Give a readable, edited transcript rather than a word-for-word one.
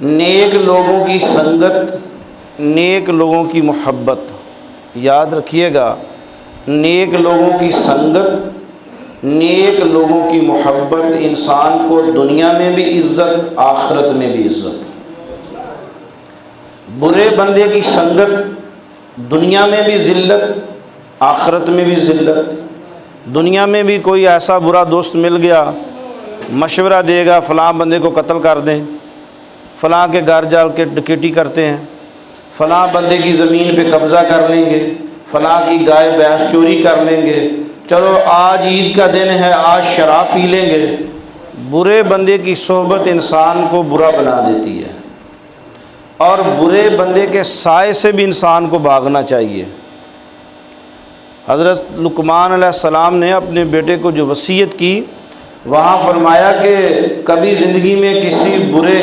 नेक लोगों की संगत, नेक लोगों की मोहब्बत। याद रखिएगा, नेक लोगों की संगत, नेक लोगों की मोहब्बत इंसान को दुनिया में भी इज़्ज़त, आखिरत में भी इज़्ज़त। बुरे बंदे की संगत दुनिया में भी ज़िल्लत, आखिरत में भी ज़िल्लत। दुनिया में भी कोई ऐसा बुरा दोस्त मिल गया, मशवरा देगा फ़लाँ बंदे को कत्ल कर दें, फ़लाँ के घर जा के डकैती करते हैं, फ़लाँ बंदे की ज़मीन पे कब्ज़ा कर लेंगे, फ़लाँ की गाय भैंस चोरी कर लेंगे, चलो आज ईद का दिन है आज शराब पी लेंगे। बुरे बंदे की सोहबत इंसान को बुरा बना देती है, और बुरे बंदे के साए से भी इंसान को भागना चाहिए। हज़रत लुक़मान अलैहिस्सलाम ने अपने बेटे को जो वसीयत की, वहाँ फरमाया कि कभी ज़िंदगी में किसी बुरे